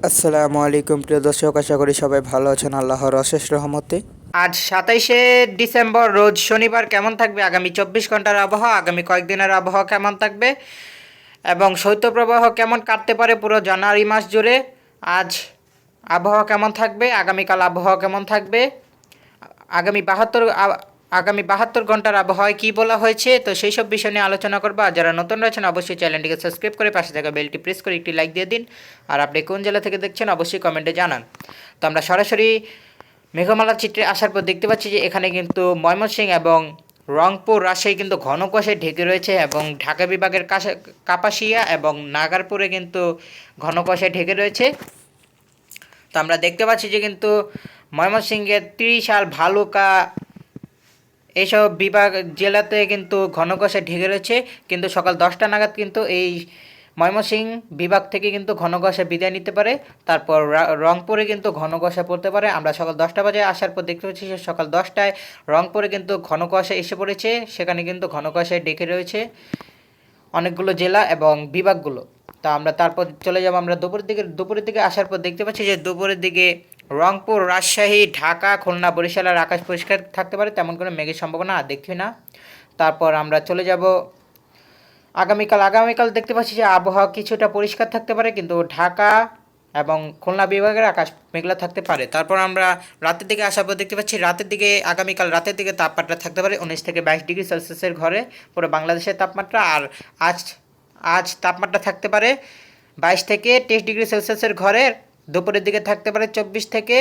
আসসালামু আলাইকুম প্রিয় দর্শক, আশা করি সবাই ভালো আছেন আল্লাহর অশেষ রহমতে। আজ 27শে ডিসেম্বর রোজ শনিবার কেমন থাকবে আগামী 24 ঘন্টার আবহাওয়া, আগামী কয়েকদিনের আবহাওয়া কেমন থাকবে এবং শৈত্যপ্রবাহ কেমন কাটতে পারে পুরো জানুয়ারি মাস জুড়ে। আজ আবহাওয়া কেমন থাকবে, আগামীকাল আবহাওয়া কেমন থাকবে, আগামী 72 ঘন্টার আবহাওয়ায় কী বলা হয়েছে, তো সেই সব বিষয় নিয়ে আলোচনা করবো। আর যারা নতুন রয়েছেন অবশ্যই চ্যানেলটিকে সাবস্ক্রাইব করে পাশে থাকা বেলটি প্রেস করে একটি লাইক দিয়ে দিন। আর আপনি কোন জেলা থেকে দেখছেন অবশ্যই কমেন্টে জানান। তো আমরা সরাসরি মেঘমালার চিত্রে আসার পর দেখতে পাচ্ছি যে এখানে কিন্তু ময়মনসিংহ এবং রংপুর, রাজশাহী কিন্তু ঘন কুয়াশায় ঢেকে রয়েছে এবং ঢাকা বিভাগের কাপাসিয়া এবং নাগারপুরে কিন্তু ঘন কুয়াশায় ঢেকে রয়েছে। তো আমরা দেখতে পাচ্ছি যে কিন্তু ময়মনসিংহের ত্রিশাল, ভালুকা এইসব বিভাগ জেলাতে কিন্তু ঘন কুয়াশায় ঢেকে রয়েছে, কিন্তু সকাল 10টা নাগাদ কিন্তু এই ময়মনসিংহ বিভাগ থেকে কিন্তু ঘন কুয়াশা বিদায় নিতে পারে। তারপর রংপুরে কিন্তু ঘন কুয়াশা পড়তে পারে। আমরা সকাল 10টা বাজে আসার পর দেখতে পাচ্ছি যে সকাল 10টায় রংপুরে কিন্তু ঘন কুয়াশা এসে পড়েছে, সেখানে কিন্তু ঘন কুয়াশায় ঢেকে রয়েছে অনেকগুলো জেলা এবং বিভাগগুলো। তা আমরা তারপর চলে যাব আমরা দুপুরের দিকে আসার পর দেখতে পাচ্ছি যে দুপুরের দিকে রংপুর, রাজশাহী, ঢাকা, খুলনা, বরিশালের আকাশ পরিষ্কার থাকতে পারে, তেমন কোনো মেঘের সম্ভাবনা আর দেখছি না। তারপর আমরা চলে যাব আগামীকাল দেখতে পাচ্ছি যে আবহাওয়া কিছুটা পরিষ্কার থাকতে পারে, কিন্তু ঢাকা এবং খুলনা বিভাগের আকাশ মেঘলা থাকতে পারে। তারপর আমরা রাতের দিকে আসার পর দেখতে পাচ্ছি আগামীকাল রাতের দিকে তাপমাত্রা থাকতে পারে 19 থেকে 22 ডিগ্রি সেলসিয়াসের ঘরে পুরো বাংলাদেশের তাপমাত্রা। আর আজ তাপমাত্রা থাকতে পারে 22 থেকে 23 ডিগ্রি সেলসিয়াসের ঘরে, দুপুরের দিকে থাকতে পারে 24 থেকে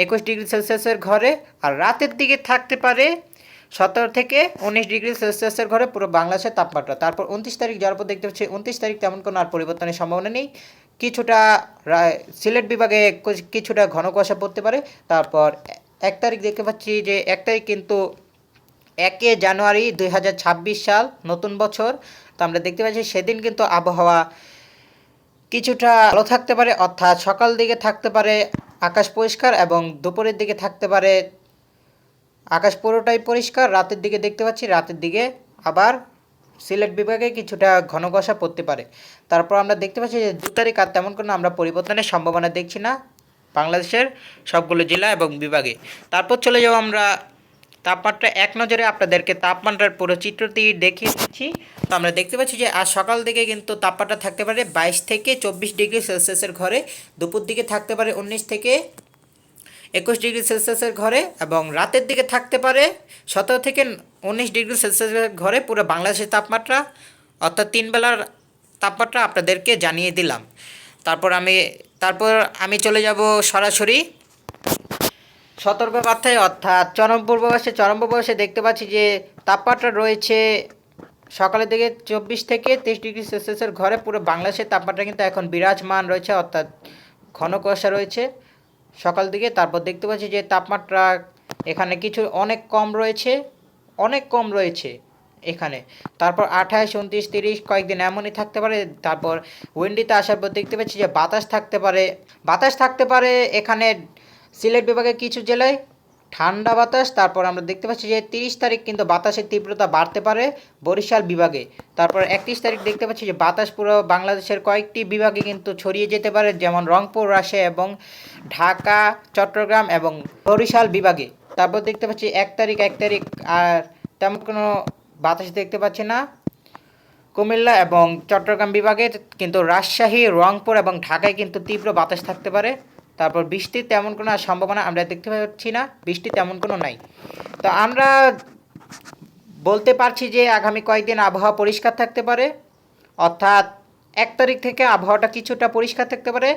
21 ডিগ্রি সেলসিয়াসের ঘরে, আর রাতের দিকে থাকতে পারে 17 থেকে 19 ডিগ্রি সেলসিয়াসের ঘরে পুরো বাংলাদেশের তাপমাত্রা। তারপর 29 তারিখ যাওয়ার পর দেখতে পাচ্ছি 29 তারিখ তেমন কোনো আর পরিবর্তনের সম্ভাবনা নেই। কিছুটা সিলেট বিভাগে কিছুটা ঘন কুয়াশা পড়তে পারে। তারপর 1 তারিখ দেখতে পাচ্ছি যে 1 তারিখ কিন্তু 1 জানুয়ারি 2026 সাল, নতুন বছর। তো আমরা দেখতে পাচ্ছি সেদিন কিন্তু আবহাওয়া কিছুটা ভালো থাকতে পারে, অর্থাৎ সকাল দিকে থাকতে পারে আকাশ পরিষ্কার এবং দুপুরের দিকে থাকতে পারে আকাশ পুরোটাই পরিষ্কার। রাতের দিকে দেখতে পাচ্ছি রাতের দিকে আবার সিলেট বিভাগে কিছুটা ঘন কুয়াশা পড়তে পারে। তারপর আমরা দেখতে পাচ্ছি যে 2 তারিখ আর তেমন কোনো আমরা পরিবর্তনের সম্ভাবনা দেখছি না বাংলাদেশের সবগুলো জেলা এবং বিভাগে। তারপর চলে যাবো আমরা তাপমাত্রা এক নজরে আপনাদেরকে তাপমাত্রার পুরো চিত্রটি দেখিয়ে দিচ্ছি। তো আমরা দেখতে পাচ্ছি যে আজ সকাল দিকে কিন্তু তাপমাত্রা থাকতে পারে 22 থেকে 24 ডিগ্রি সেলসিয়াসের ঘরে, দুপুর দিকে থাকতে পারে 19 থেকে 21 ডিগ্রি সেলসিয়াসের ঘরে এবং রাতের দিকে থাকতে পারে 17 থেকে 19 ডিগ্রি সেলসিয়াসের ঘরে পুরো বাংলাদেশের তাপমাত্রা, অর্থাৎ 3 বেলার তাপমাত্রা আপনাদেরকে জানিয়ে দিলাম। তারপর আমি চলে যাব সরাসরি সতর্কবার্তায়, অর্থাৎ চরম পূর্বাভাসে দেখতে পাচ্ছি যে তাপমাত্রা রয়েছে সকালের দিকে 24 থেকে 23 ডিগ্রি সেলসিয়াসের ঘরে পুরো বাংলাদেশের তাপমাত্রা কিন্তু এখন বিরাজমান রয়েছে, অর্থাৎ ঘন কুয়াশা রয়েছে সকাল দিকে। তারপর দেখতে পাচ্ছি যে তাপমাত্রা এখানে অনেক কম রয়েছে এখানে। তারপর 28, 29, 30 কয়েকদিন এমনই থাকতে পারে। তারপর উইন্ডিতে আসার পর দেখতে পাচ্ছি যে বাতাস থাকতে পারে এখানে সিলেট বিভাগের কিছু জেলায় ঠান্ডা বাতাস। তারপর আমরা দেখতে পাচ্ছি যে 30 তারিখ কিন্তু বাতাসের তীব্রতা বাড়তে পারে বরিশাল বিভাগে। তারপর 31 তারিখ দেখতে পাচ্ছি যে বাতাস পুরো বাংলাদেশের কয়েকটি বিভাগে কিন্তু ছড়িয়ে যেতে পারে, যেমন রংপুর, রাজশাহী এবং ঢাকা, চট্টগ্রাম এবং বরিশাল বিভাগে। তারপর দেখতে পাচ্ছি 1 তারিখ আর তেমন কোনো বাতাস দেখতে পাচ্ছি না কুমিল্লা এবং চট্টগ্রাম বিভাগে, কিন্তু রাজশাহী, রংপুর এবং ঢাকায় কিন্তু তীব্র বাতাস থাকতে পারে। তারপর বৃষ্টির তেমন কোনো সম্ভাবনা আমরা দেখতে পাচ্ছি না, বৃষ্টি তেমন কোনো নাই। তো আমরা বলতে পারছি যে আগামী কয়েকদিন আবহাওয়া পরিষ্কার থাকতে পারে, অর্থাৎ 1 তারিখ থেকে আবহাওয়াটা কিছুটা পরিষ্কার থাকতে পারে।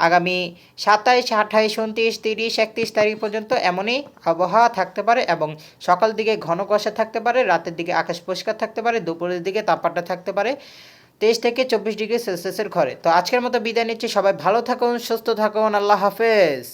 আগামী 27, 28, 29, 30, 31 তারিখ পর্যন্ত এমনই আবহাওয়া থাকতে পারে এবং সকাল দিকে ঘন কুয়াশা থাকতে পারে, রাতের দিকে আকাশ পরিষ্কার থাকতে পারে, দুপুরের দিকে তাপমাত্রা থাকতে পারে 23 থেকে 24 ডিগ্রি সেলসিয়াসের ঘরে। তো আজকের মতো বিদায় নিচ্ছি, সবাই ভালো থাকুন, সুস্থ থাকুন, আল্লাহ হাফেজ।